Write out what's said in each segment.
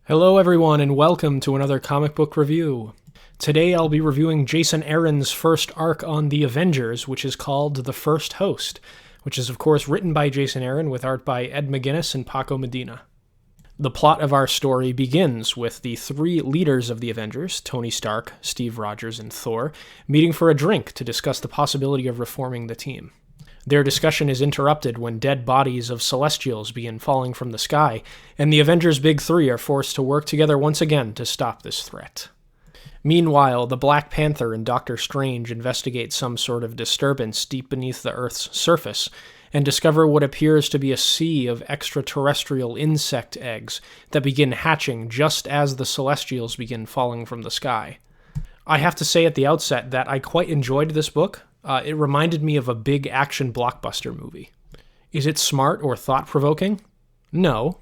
Hello everyone and welcome to another comic book review. Today I'll be reviewing Jason Aaron's first arc on the Avengers, which is called The First Host, which is of course written by Jason Aaron with art by Ed McGuinness and Paco Medina. The plot of our story begins with the three leaders of the Avengers, Tony Stark, Steve Rogers, and Thor, meeting for a drink to discuss the possibility of reforming the team. Their discussion is interrupted when dead bodies of Celestials begin falling from the sky, and the Avengers' Big Three are forced to work together once again to stop this threat. Meanwhile, the Black Panther and Doctor Strange investigate some sort of disturbance deep beneath the Earth's surface, and discover what appears to be a sea of extraterrestrial insect eggs that begin hatching just as the Celestials begin falling from the sky. I have to say at the outset that I quite enjoyed this book. It reminded me of a big action blockbuster movie. Is it smart or thought-provoking? No.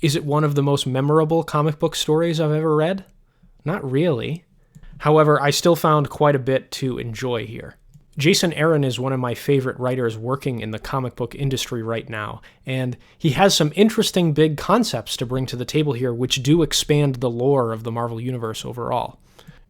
Is it one of the most memorable comic book stories I've ever read? Not really. However, I still found quite a bit to enjoy here. Jason Aaron is one of my favorite writers working in the comic book industry right now, and he has some interesting big concepts to bring to the table here which do expand the lore of the Marvel Universe overall.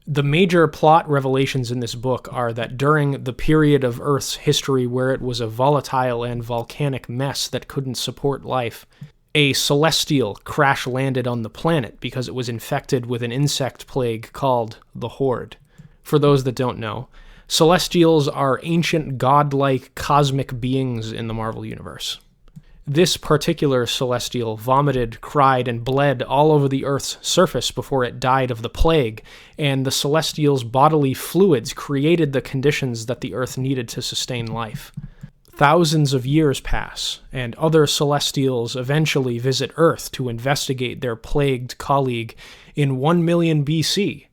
The major plot revelations in this book are that during the period of Earth's history where it was a volatile and volcanic mess that couldn't support life, a celestial crash-landed on the planet because it was infected with an insect plague called the Horde. For those that don't know, Celestials are ancient godlike cosmic beings in the Marvel Universe. This particular Celestial vomited, cried, and bled all over the Earth's surface before it died of the plague, and the Celestial's bodily fluids created the conditions that the Earth needed to sustain life. Thousands of years pass, and other Celestials eventually visit Earth to investigate their plagued colleague in 1 million BC,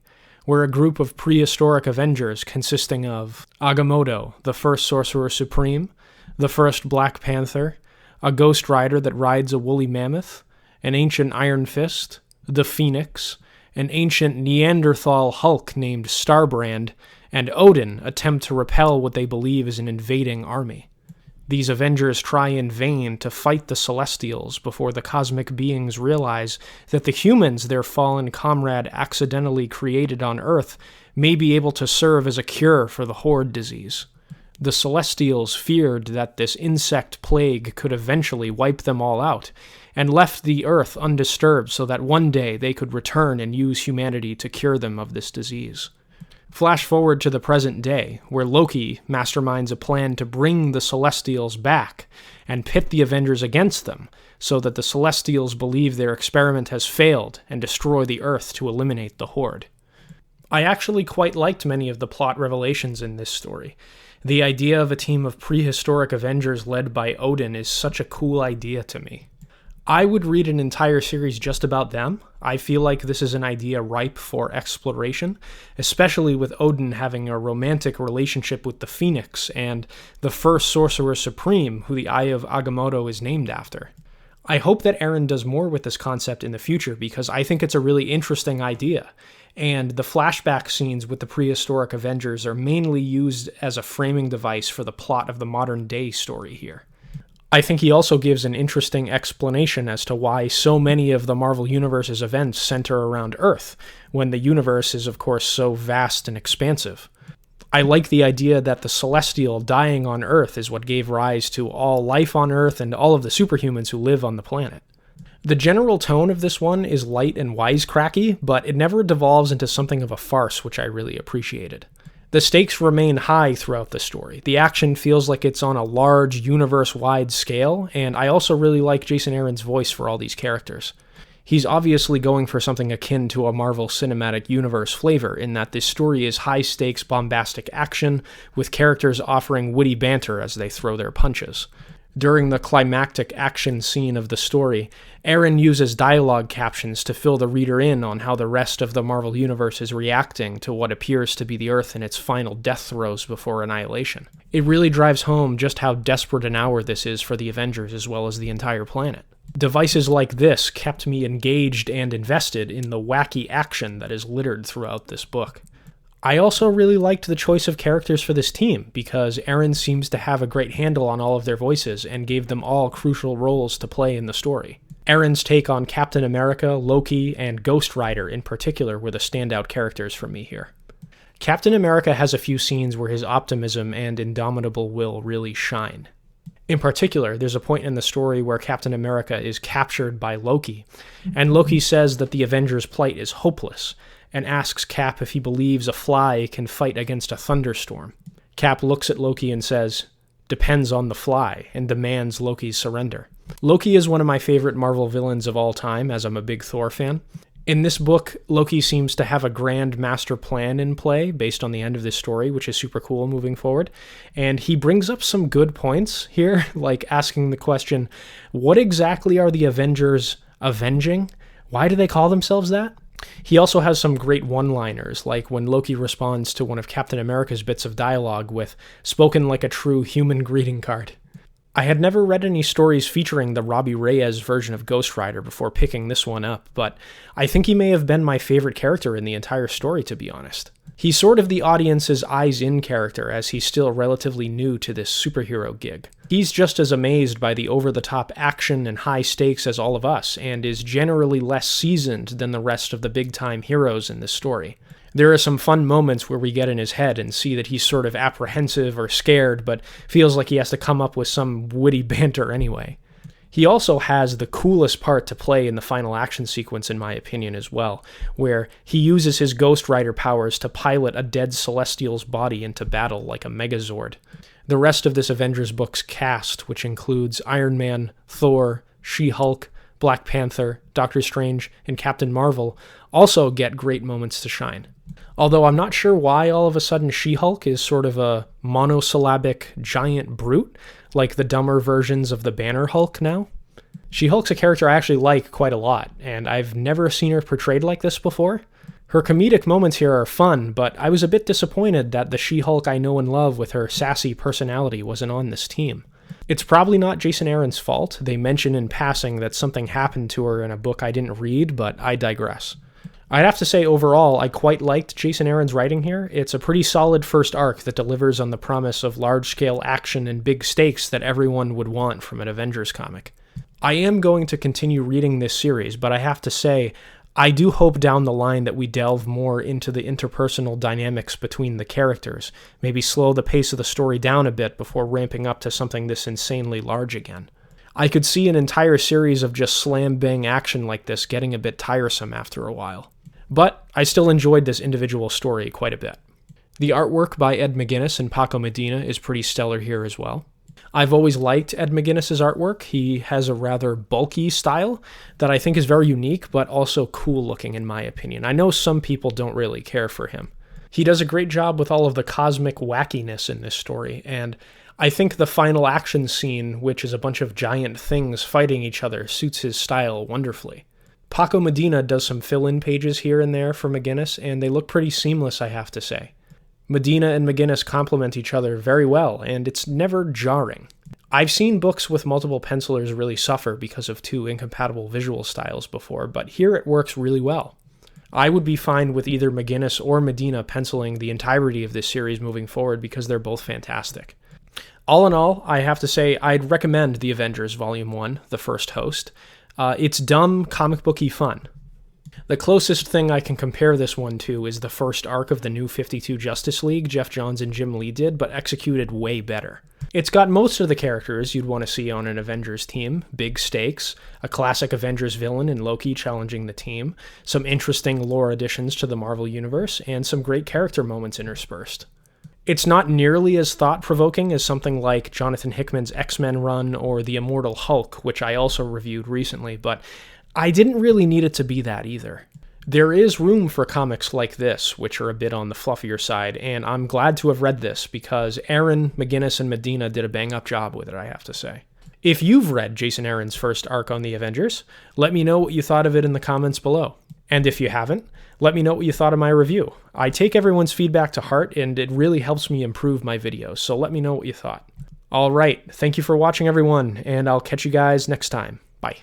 where a group of prehistoric Avengers consisting of Agamotto, the first Sorcerer Supreme, the first Black Panther, a Ghost Rider that rides a woolly mammoth, an ancient Iron Fist, the Phoenix, an ancient Neanderthal Hulk named Starbrand, and Odin attempt to repel what they believe is an invading army. These Avengers try in vain to fight the Celestials before the cosmic beings realize that the humans their fallen comrade accidentally created on Earth may be able to serve as a cure for the Horde disease. The Celestials feared that this insect plague could eventually wipe them all out, and left the Earth undisturbed so that one day they could return and use humanity to cure them of this disease. Flash forward to the present day, where Loki masterminds a plan to bring the Celestials back and pit the Avengers against them, so that the Celestials believe their experiment has failed and destroy the Earth to eliminate the Horde. I actually quite liked many of the plot revelations in this story. The idea of a team of prehistoric Avengers led by Odin is such a cool idea to me. I would read an entire series just about them. I feel like this is an idea ripe for exploration, especially with Odin having a romantic relationship with the Phoenix and the first Sorcerer Supreme, who the Eye of Agamotto is named after. I hope that Aaron does more with this concept in the future because I think it's a really interesting idea, and the flashback scenes with the prehistoric Avengers are mainly used as a framing device for the plot of the modern-day story here. I think he also gives an interesting explanation as to why so many of the Marvel Universe's events center around Earth, when the universe is of course so vast and expansive. I like the idea that the Celestial dying on Earth is what gave rise to all life on Earth and all of the superhumans who live on the planet. The general tone of this one is light and wisecracky, but it never devolves into something of a farce, which I really appreciated. The stakes remain high throughout the story. The action feels like it's on a large, universe-wide scale, and I also really like Jason Aaron's voice for all these characters. He's obviously going for something akin to a Marvel Cinematic Universe flavor, in that this story is high-stakes, bombastic action, with characters offering witty banter as they throw their punches. During the climactic action scene of the story, Aaron uses dialogue captions to fill the reader in on how the rest of the Marvel Universe is reacting to what appears to be the Earth in its final death throes before annihilation. It really drives home just how desperate an hour this is for the Avengers as well as the entire planet. Devices like this kept me engaged and invested in the wacky action that is littered throughout this book. I also really liked the choice of characters for this team, because Aaron seems to have a great handle on all of their voices and gave them all crucial roles to play in the story. Aaron's take on Captain America, Loki, and Ghost Rider in particular were the standout characters for me here. Captain America has a few scenes where his optimism and indomitable will really shine. In particular, there's a point in the story where Captain America is captured by Loki, and Loki says that the Avengers' plight is hopeless, and asks Cap if he believes a fly can fight against a thunderstorm. Cap looks at Loki and says, "Depends on the fly," and demands Loki's surrender. Loki is one of my favorite Marvel villains of all time, as I'm a big Thor fan. In this book, Loki seems to have a grand master plan in play based on the end of this story, which is super cool moving forward. And he brings up some good points here, like asking the question, what exactly are the Avengers avenging? Why do they call themselves that? He also has some great one-liners, like when Loki responds to one of Captain America's bits of dialogue with, "Spoken like a true human greeting card." I had never read any stories featuring the Robbie Reyes version of Ghost Rider before picking this one up, but I think he may have been my favorite character in the entire story, to be honest. He's sort of the audience's eyes-in character, as he's still relatively new to this superhero gig. He's just as amazed by the over-the-top action and high stakes as all of us, and is generally less seasoned than the rest of the big-time heroes in this story. There are some fun moments where we get in his head and see that he's sort of apprehensive or scared, but feels like he has to come up with some witty banter anyway. He also has the coolest part to play in the final action sequence, in my opinion, as well, where he uses his Ghost Rider powers to pilot a dead Celestial's body into battle like a Megazord. The rest of this Avengers book's cast, which includes Iron Man, Thor, She-Hulk, Black Panther, Doctor Strange, and Captain Marvel, also get great moments to shine. Although I'm not sure why all of a sudden She-Hulk is sort of a monosyllabic giant brute, like the dumber versions of the Banner Hulk now. She-Hulk's a character I actually like quite a lot, and I've never seen her portrayed like this before. Her comedic moments here are fun, but I was a bit disappointed that the She-Hulk I know and love with her sassy personality wasn't on this team. It's probably not Jason Aaron's fault. They mention in passing that something happened to her in a book I didn't read, but I digress. I'd have to say overall, I quite liked Jason Aaron's writing here. It's a pretty solid first arc that delivers on the promise of large-scale action and big stakes that everyone would want from an Avengers comic. I am going to continue reading this series, but I have to say, I do hope down the line that we delve more into the interpersonal dynamics between the characters, maybe slow the pace of the story down a bit before ramping up to something this insanely large again. I could see an entire series of just slam-bang action like this getting a bit tiresome after a while. But I still enjoyed this individual story quite a bit. The artwork by Ed McGuinness and Paco Medina is pretty stellar here as well. I've always liked Ed McGuinness's artwork. He has a rather bulky style that I think is very unique, but also cool looking in my opinion. I know some people don't really care for him. He does a great job with all of the cosmic wackiness in this story, and I think the final action scene, which is a bunch of giant things fighting each other, suits his style wonderfully. Paco Medina does some fill-in pages here and there for McGuinness, and they look pretty seamless, I have to say. Medina and McGuinness complement each other very well, and it's never jarring. I've seen books with multiple pencilers really suffer because of two incompatible visual styles before, but here it works really well. I would be fine with either McGuinness or Medina penciling the entirety of this series moving forward because they're both fantastic. All in all, I have to say I'd recommend The Avengers Volume 1, The First Host. It's dumb, comic booky fun. The closest thing I can compare this one to is the first arc of the New 52 Justice League Jeff Johns and Jim Lee did, but executed way better. It's got most of the characters you'd want to see on an Avengers team, big stakes, a classic Avengers villain in Loki challenging the team, some interesting lore additions to the Marvel Universe, and some great character moments interspersed. It's not nearly as thought-provoking as something like Jonathan Hickman's X-Men run or The Immortal Hulk, which I also reviewed recently, but I didn't really need it to be that either. There is room for comics like this, which are a bit on the fluffier side, and I'm glad to have read this because Aaron, McGuinness, and Medina did a bang-up job with it, I have to say. If you've read Jason Aaron's first arc on the Avengers, let me know what you thought of it in the comments below. And if you haven't, let me know what you thought of my review. I take everyone's feedback to heart, and it really helps me improve my videos, so let me know what you thought. Alright, thank you for watching everyone, and I'll catch you guys next time. Bye.